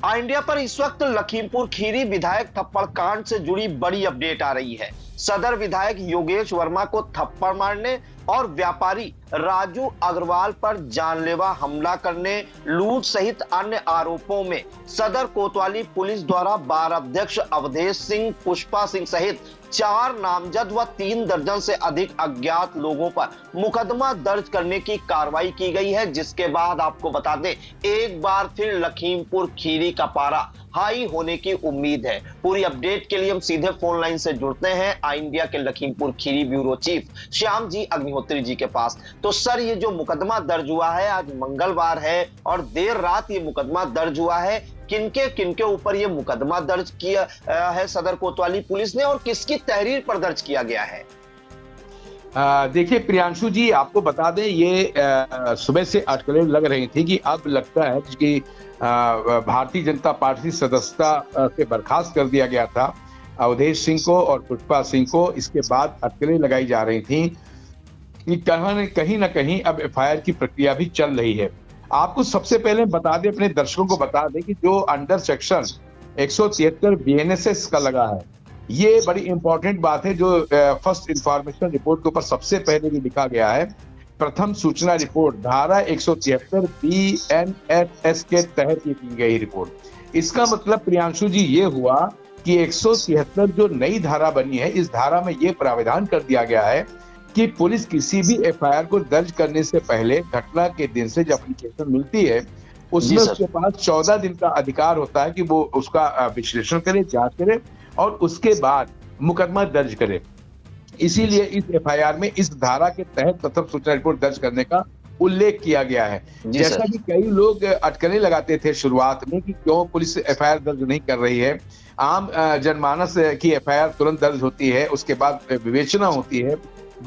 India पर इस वक्त लखीमपुर खीरी विधायक थप्पड़ कांड से जुड़ी बड़ी अपडेट आ रही है। सदर विधायक योगेश वर्मा को थप्पड़ मारने और व्यापारी राजू अग्रवाल पर जानलेवा हमला करने, लूट सहित अन्य आरोपों में सदर कोतवाली पुलिस द्वारा बार अध्यक्ष अवधेश सिंह, पुष्पा सिंह सहित 4 नामजद व 3 दर्जन से अधिक अज्ञात लोगों पर मुकदमा दर्ज करने की कार्रवाई की गई है। जिसके बाद आपको बता दें, एक बार फिर लखीमपुर खीरी का पारा हाई होने की उम्मीद है। पूरी अपडेट के लिए हम सीधे फोन लाइन से जुड़ते हैं इंडिया के लखीमपुर खीरी ब्यूरो चीफ श्याम जी अग्निहोत्री जी के पास। तो सर, ये जो मुकदमा दर्ज हुआ है, आज मंगलवार है और देर रात ये मुकदमा दर्ज हुआ है, किनके किनके ऊपर ये मुकदमा दर्ज किया है सदर कोतवाली पुलिस ने और किसकी तहरीर पर दर्ज किया गया है? देखिए प्रियांशु जी, आपको बता दें, ये सुबह से अटकलें लग रही थी कि अब लगता है कि भारतीय जनता पार्टी सदस्यता से बर्खास्त कर दिया गया था अवधेश सिंह को और पुष्पा सिंह को। इसके बाद अटकलें लगाई जा रही थी कि कहीं ना कहीं अब एफआईआर की प्रक्रिया भी चल रही है। आपको सबसे पहले बता दें, अपने दर्शकों को बता दें कि जो अंडर सेक्शन 173 बीएनएसएस का लगा है, ये बड़ी इंपॉर्टेंट बात है। जो फर्स्ट इंफॉर्मेशन रिपोर्ट के ऊपर सबसे पहले भी लिखा गया है, प्रथम सूचना रिपोर्ट धारा 173 बीएनएसएस के तहत ये की गई रिपोर्ट। इसका मतलब प्रियांशु जी ये हुआ कि 173 जो नई धारा बनी है, इस धारा में ये प्रावधान कर दिया गया है कि पुलिस किसी भी एफआईआर को दर्ज करने से पहले घटना के दिन से जब एप्लीकेशन मिलती है, उसमें उसके पास 14 दिन का अधिकार होता है कि वो उसका विश्लेषण करे, जांच करे और उसके बाद मुकदमा दर्ज करे। इसीलिए इस एफआईआर में इस धारा के तहत प्रथम सूचना रिपोर्ट दर्ज करने का उल्लेख किया गया है। जैसा कि कई लोग अटकलें लगाते थे शुरुआत में कि क्यों पुलिस एफआईआर दर्ज नहीं कर रही है। आम जनमानस की एफआईआर तुरंत दर्ज होती है, उसके बाद विवेचना होती है।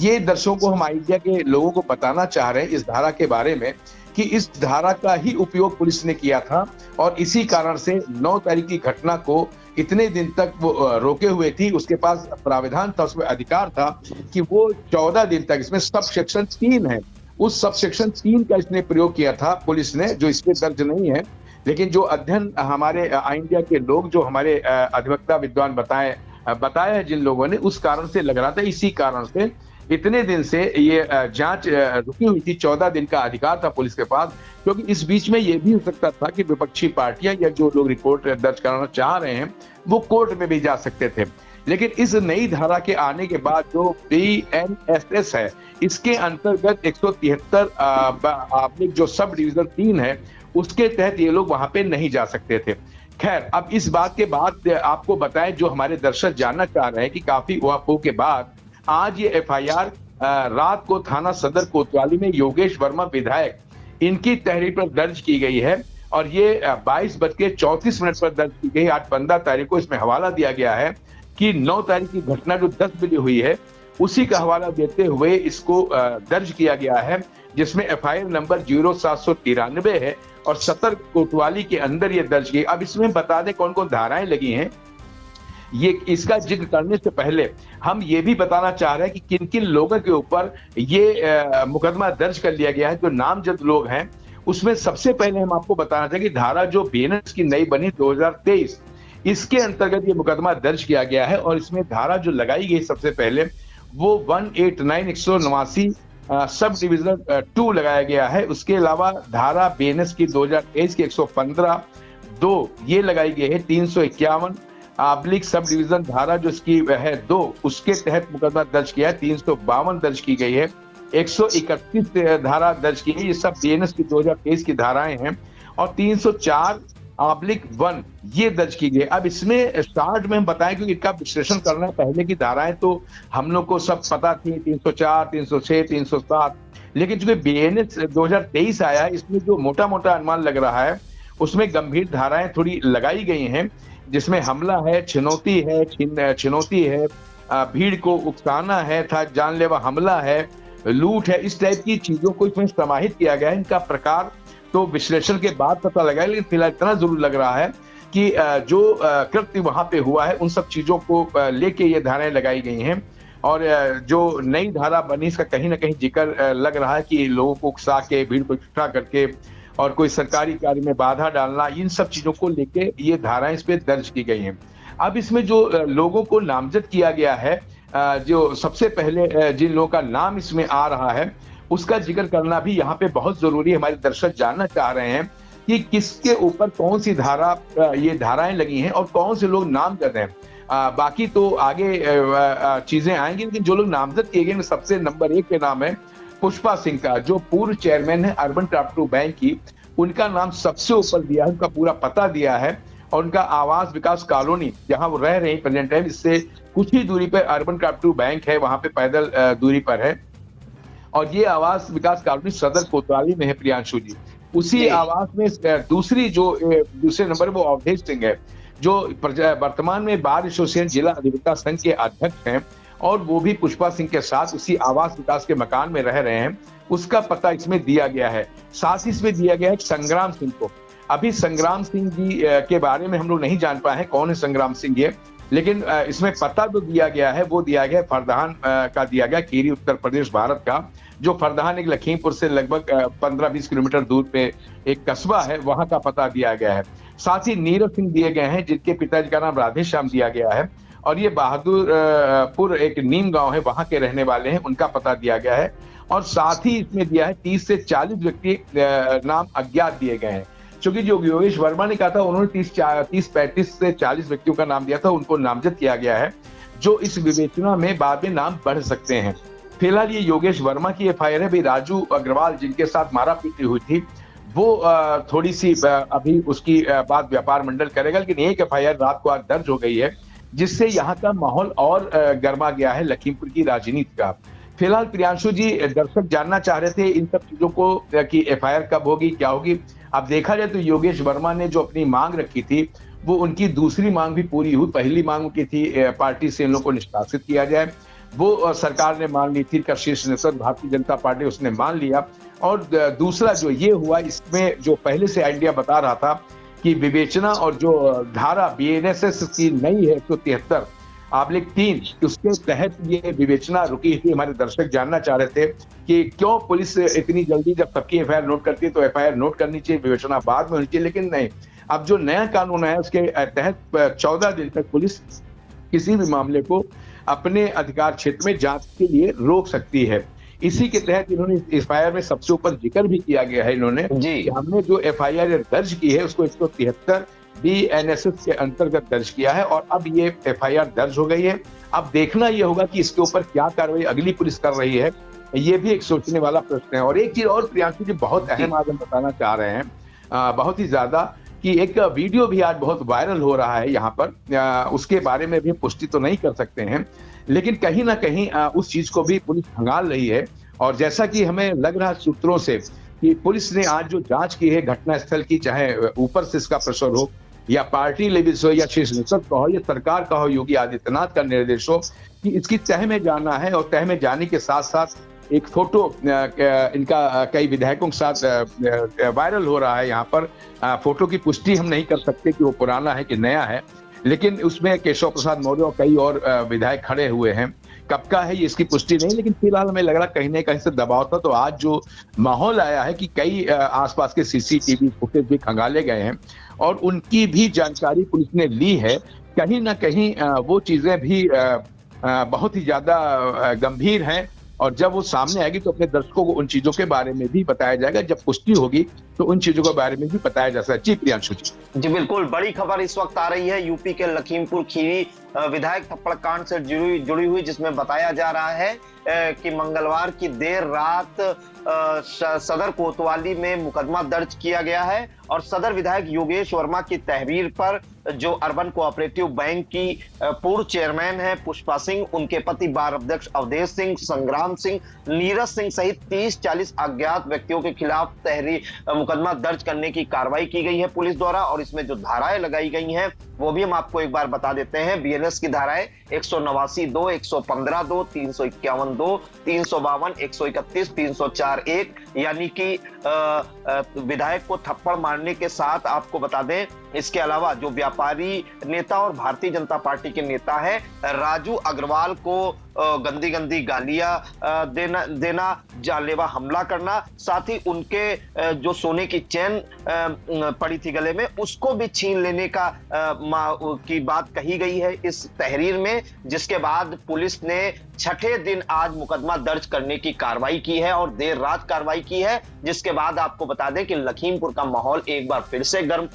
ये दर्शकों को हम इंडिया के लोगों को बताना चाह रहे हैं इस धारा के बारे में कि इस धारा का ही उपयोग पुलिस ने किया था और इसी कारण से 9 तारीख की घटना को इतने दिन तक वो रोके हुए थी। उसके पास प्रावधान था, उसमें अधिकार था कि वो 14 दिन तक, इसमें सब सेक्शन 3 है, उस सब सेक्शन 3 का इसने प्रयोग किया था पुलिस ने, जो इसमें दर्ज नहीं है। लेकिन जो अध्ययन हमारे इंडिया के लोग, जो हमारे अधिवक्ता विद्वान बताया है जिन लोगों ने, उस कारण से लग रहा था, इसी कारण से इतने दिन से ये जांच रुकी हुई थी। 14 दिन का अधिकार था पुलिस के पास, क्योंकि इस बीच में ये भी हो सकता था कि विपक्षी पार्टियां या जो लोग रिपोर्ट दर्ज कराना चाह रहे हैं वो कोर्ट में भी जा सकते थे। लेकिन इस नई धारा के आने के बाद जो बीएनएसएस है, इसके अंतर्गत 173 जो सब डिवीजन 3 है, उसके तहत ये लोग वहां पे नहीं जा सकते थे। खैर, अब इस बात के बाद आपको बताएं, जो हमारे दर्शक जानना चाह रहे हैं कि काफी उहापोह के बाद आज ये एफआईआर रात को थाना सदर कोतवाली में योगेश वर्मा विधायक, इनकी तहरीर पर दर्ज की गई है और ये 22:34 पर दर्ज की गई। आज 15 तारीख को इसमें हवाला दिया गया है कि 9 तारीख की घटना जो 10 बजे हुई है, उसी का हवाला देते हुए इसको दर्ज किया गया है, जिसमें एफआईआर नंबर 0793 है और सदर कोतवाली के अंदर ये दर्ज की। अब इसमें बता दें कौन कौन धाराएं लगी हैं। ये इसका जिक्र करने से पहले हम ये भी बताना चाह रहे हैं कि किन किन लोगों के ऊपर ये मुकदमा दर्ज कर लिया गया है। जो नामजद लोग हैं, उसमें सबसे पहले हम आपको बताना चाहेंगे कि धारा जो बीएनएस की नई बनी 2023, इसके अंतर्गत ये मुकदमा दर्ज किया गया है और इसमें धारा जो लगाई गई सबसे पहले वो 189 सब डिविजन 2 लगाया गया है। उसके अलावा धारा बीएनएस की 2023 की 115(2) ये लगाई गई है। 351 सब डिवीजन धारा जो इसकी है 2, उसके तहत मुकदमा दर्ज किया है। 352 दर्ज की गई है। 131 धारा दर्ज की है। ये सब बीएनएस की 2023 की धाराएं हैं और 304(1) ये दर्ज की गई। अब इसमें स्टार्ट में हम बताएं, क्योंकि इनका विश्लेषण करना है, पहले की धाराएं तो हम लोग को सब पता थी, 304, 306, 307, लेकिन चूंकि बीएनएस 2023 आया, इसमें जो मोटा मोटा अनुमान लग रहा है उसमें गंभीर धाराएं थोड़ी लगाई गई हैं, जिसमें हमला है, छिनौती है, भीड़ को उकसाना है, था जानलेवा हमला है, लूट है, इस टाइप की चीजों को इसमें समाहित किया गया है। इनका प्रकार तो विश्लेषण के बाद पता लगा है, लेकिन फिलहाल इतना जरूर लग रहा है कि जो कृत्य वहां पे हुआ है, उन सब चीजों को लेके ये धाराएं लगाई गई हैं। और जो नई धारा बनी, इसका कहीं ना कहीं जिक्र लग रहा है कि लोगों को उकसा के, भीड़ को इकट्ठा करके और कोई सरकारी कार्य में बाधा डालना, इन सब चीजों को लेके ये धाराएं इस पे दर्ज की गई हैं। अब इसमें जो लोगों को नामजद किया गया है, जो सबसे पहले जिन लोगों का नाम इसमें आ रहा है उसका जिक्र करना भी यहाँ पे बहुत जरूरी है। हमारे दर्शक जानना चाह रहे हैं कि किसके ऊपर कौन सी धारा, ये धाराएं लगी हैं और कौन से लोग नामजद हैं। बाकी तो आगे चीजें आएंगी, लेकिन जो लोग नामजद किए गए सबसे नंबर 1 पे नाम है पुष्पा सिंह का, जो पूर्व चेयरमैन है अर्बन क्राफ्टू बैंक की। उनका नाम सबसे ऊपर दिया है, उनका पूरा पता दिया है और उनका आवास विकास कॉलोनी जहां वो रह रहे हैं प्रेजेंट टाइम, इससे कुछ ही दूरी पर अर्बन क्राफ्टू बैंक है, वहां पे पैदल दूरी पर है। और ये आवास विकास कॉलोनी सदर कोतवाली में है प्रियांशु जी। उसी आवास में दूसरे नंबर वो अवधेश सिंह है, जो वर्तमान में बार एसोसिएशन जिला अधिवक्ता संघ के अध्यक्ष हैं और वो भी पुष्पा सिंह के साथ उसी आवास विकास के मकान में रह रहे हैं। उसका पता इसमें दिया गया है। साथ ही इसमें दिया गया है संग्राम सिंह को। अभी संग्राम सिंह जी के बारे में हम लोग नहीं जान पाए हैं कौन है संग्राम सिंह ये, लेकिन इसमें पता जो दिया गया है वो दिया गया फरदान का दिया गया, खीरी उत्तर प्रदेश भारत का। जो फरदान एक लखीमपुर से लगभग 15-20 किलोमीटर दूर पे एक कस्बा है, वहां का पता दिया गया है। साथ ही नीरज सिंह दिए गए हैं जिनके पिताजी का नाम राधे श्याम दिया गया है और ये बहादुरपुर एक नीम गांव है, वहां के रहने वाले हैं, उनका पता दिया गया है। और साथ ही इसमें दिया है 30 से 40 व्यक्ति नाम अज्ञात दिए गए हैं। क्योंकि जो योगेश वर्मा ने कहा था उन्होंने 30-35 से 40 व्यक्तियों का नाम दिया था, उनको नामजद किया गया है, जो इस विवेचना में बाद में नाम बढ़ सकते हैं। फिलहाल ये योगेश वर्मा की एफआईआर है। भाई राजू अग्रवाल जिनके साथ मारापीटी हुई थी वो थोड़ी सी अभी उसकी बात व्यापार मंडल करेगा, लेकिन एक एफआईआर रात को आज दर्ज हो गई है, जिससे यहाँ का माहौल और गर्मा गया है लखीमपुर की राजनीति का। फिलहाल प्रियांशु जी, दर्शक जानना चाह रहे थे इन सब चीजों को कि एफआईआर कब होगी, क्या होगी। अब देखा जाए तो योगेश वर्मा ने जो अपनी मांग रखी थी वो उनकी दूसरी मांग भी पूरी हुई। पहली मांग की थी पार्टी से इन लोगों को निष्कासित किया जाए, वो सरकार ने मान ली थी, का शीर्ष नेतृत्व भारतीय जनता पार्टी उसने मान लिया। और दूसरा जो ये हुआ, इसमें जो पहले से आइडिया बता रहा था कि विवेचना और जो धारा बीएनएसएस की नई है 173/3, उसके तहत ये विवेचना रुकी थी। हमारे दर्शक जानना चाह रहे थे कि क्यों पुलिस इतनी जल्दी, जब सबकी एफआईआर नोट करती है तो एफआईआर नोट करनी चाहिए, विवेचना बाद में होनी चाहिए, लेकिन नहीं। अब जो नया कानून है उसके तहत 14 दिन तक पुलिस किसी भी मामले को अपने अधिकार क्षेत्र में जांच के लिए रोक सकती है। इसी के तहत इन्होंने एफआईआर में सबसे ऊपर जिक्र भी किया गया है इन्होंने कि हमने जो एफआईआर दर्ज की है उसको 173 बीएनएसएस के अंतर्गत दर्ज किया है और अब ये एफआईआर दर्ज हो गई है। अब देखना ये होगा कि इसके ऊपर क्या कार्रवाई अगली पुलिस कर रही है, ये भी एक सोचने वाला प्रश्न है। और एक चीज और प्रियांशु जी बहुत अहम आज हम बताना चाह रहे हैं, बहुत ही ज्यादा, कि एक वीडियो भी आज बहुत वायरल हो रहा है यहाँ पर। उसके बारे में भी पुष्टि तो नहीं कर सकते हैं, लेकिन कहीं ना कहीं उस चीज को भी पुलिस खंगाल रही है। और जैसा कि हमें लग रहा सूत्रों से कि पुलिस ने आज जो जांच की है घटनास्थल की, चाहे ऊपर से इसका प्रेशर हो या पार्टी लेवल से हो या शीर्ष नेतृत्व का हो या सरकार का हो, योगी आदित्यनाथ का निर्देश हो, कि इसकी तह में जाना है। और तह में जाने के साथ साथ एक फोटो इनका कई विधायकों के साथ वायरल हो रहा है यहाँ पर। फोटो की पुष्टि हम नहीं कर सकते कि वो पुराना है कि नया है, लेकिन उसमें केशव प्रसाद मौर्य और कई और विधायक खड़े हुए हैं। कब का है ये इसकी पुष्टि नहीं, लेकिन फिलहाल हमें लग रहा कहीं ना कहीं से दबाव था। तो आज जो माहौल आया है कि कई आसपास के सीसीटीवी फुटेज भी खंगाले गए हैं और उनकी भी जानकारी पुलिस ने ली है। कहीं ना कहीं वो चीजें भी बहुत ही ज्यादा गंभीर हैं और जब वो सामने आएगी तो अपने दर्शकों को उन चीजों के बारे में भी बताया जाएगा। जब पुष्टि होगी तो उन चीजों के बारे में भी बताया जा सकता है। जी प्रियांशु जी बिल्कुल, बड़ी खबर इस वक्त आ रही है यूपी के लखीमपुर खीरी विधायक थप्पड़ कांड से जुड़ी हुई, जिसमें बताया जा रहा है कि मंगलवार की देर रात सदर कोतवाली में मुकदमा दर्ज किया गया है और सदर विधायक योगेश वर्मा की तहरीर पर जो अर्बन कोऑपरेटिव बैंक की पूर्व चेयरमैन है पुष्पा सिंह, उनके पति बार अध्यक्ष अवधेश सिंह, संग्राम सिंह, नीरज सिंह सहित 30-40 अज्ञात व्यक्तियों के खिलाफ मुकदमा दर्ज करने की कार्रवाई की गई है पुलिस द्वारा। और इसमें जो धाराएं लगाई गई हैं वो भी हम आपको एक बार बता देते हैं। बीएनएस की धाराएं 189(2), 115(2), 351(2), 352, 131, 304(1), यानी कि विधायक को थप्पड़ मारने के साथ आपको बता दें, इसके अलावा जो व्यापारी नेता और भारतीय जनता पार्टी के नेता है राजू अग्रवाल को गंदी गंदी गालियां देना, जानलेवा हमला करना, साथ ही उनके जो सोने की चेन पड़ी थी गले में उसको भी छीन लेने की बात कही गई है इस तहरीर में, जिसके बाद पुलिस ने छठे दिन आज मुकदमा दर्ज करने की कार्रवाई की है और देर रात कार्रवाई की है, जिसके बाद आपको बता दें कि लखीमपुर का माहौल एक बार फिर से गर्म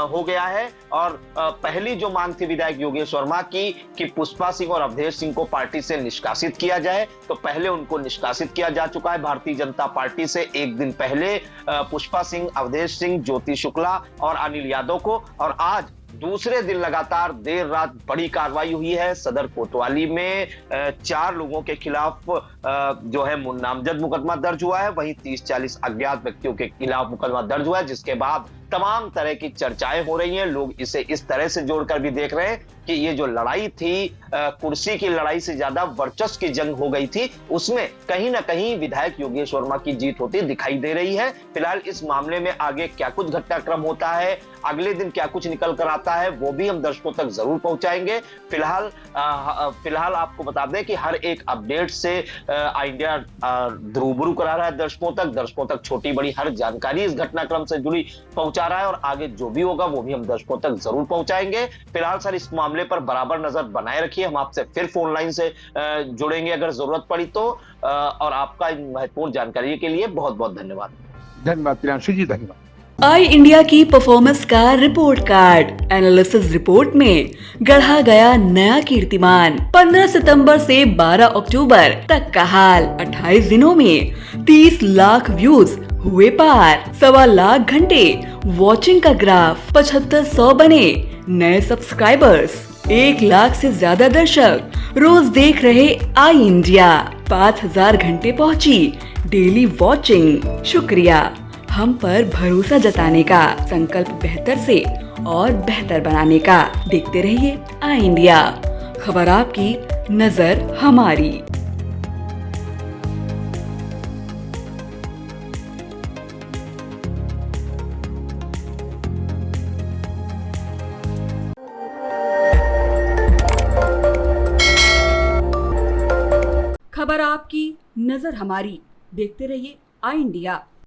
हो गया है। और पहली जो मांग थी विधायक योगेश वर्मा की कि पुष्पा सिंह और अवधेश सिंह को पार्टी से निष्कासित किया जाए, तो पहले उनको निष्कासित किया जा चुका है भारतीय जनता पार्टी से एक दिन पहले, पुष्पा सिंह, अवधेश सिंह, ज्योति शुक्ला और अनिल यादव को। और आज दूसरे दिन लगातार देर रात बड़ी कार्रवाई हुई है। सदर कोतवाली में 4 लोगों के खिलाफ जो है नामजद मुकदमा दर्ज हुआ है, वहीं 30-40 अज्ञात व्यक्तियों के खिलाफ मुकदमा दर्ज हुआ है, जिसके बाद तमाम तरह की चर्चाएं हो रही हैं। लोग इसे इस तरह से जोड़कर भी देख रहे हैं कि ये जो लड़ाई थी कुर्सी की लड़ाई से ज्यादा वर्चस्व की जंग हो गई थी, उसमें कहीं ना कहीं विधायक योगेश वर्मा की जीत होती दिखाई दे रही है। फिलहाल इस मामले में आगे क्या कुछ घटनाक्रम होता है, अगले दिन क्या कुछ निकल कर आता है, वो भी हम दर्शकों तक जरूर पहुंचाएंगे। फिलहाल आपको बता दें कि हर एक अपडेट से इंडिया रूबरू करा रहा है दर्शकों तक छोटी बड़ी हर जानकारी इस घटनाक्रम से जुड़ी पहुंचा रहा है और आगे जो भी होगा वो भी हम दर्शकों तक जरूर पहुंचाएंगे। फिलहाल सर इस मामले पर बराबर नजर बनाए रखिए, हम आपसे फिर फोन लाइन से जुड़ेंगे अगर जरूरत पड़ी तो। और आपका इन महत्वपूर्ण जानकारी के लिए बहुत बहुत धन्यवाद। धन्यवाद प्रियांशु जी, धन्यवाद। आई इंडिया की परफॉर्मेंस का रिपोर्ट कार्ड एनालिसिस रिपोर्ट में गढ़ा गया नया कीर्तिमान। 15 सितंबर से 12 अक्टूबर तक का हाल, 28 दिनों में 30 लाख व्यूज हुए पार, 1.25 लाख घंटे वॉचिंग का ग्राफ, 7500 बने नए सब्सक्राइबर्स, 1 लाख से ज्यादा दर्शक रोज देख रहे आई इंडिया, 5000 घंटे पहुंची डेली वॉचिंग। शुक्रिया हम पर भरोसा जताने का, संकल्प बेहतर से और बेहतर बनाने का। देखते रहिए आई इंडिया, खबर आपकी, नजर हमारी। खबर आपकी, नजर हमारी। देखते रहिए आई इंडिया।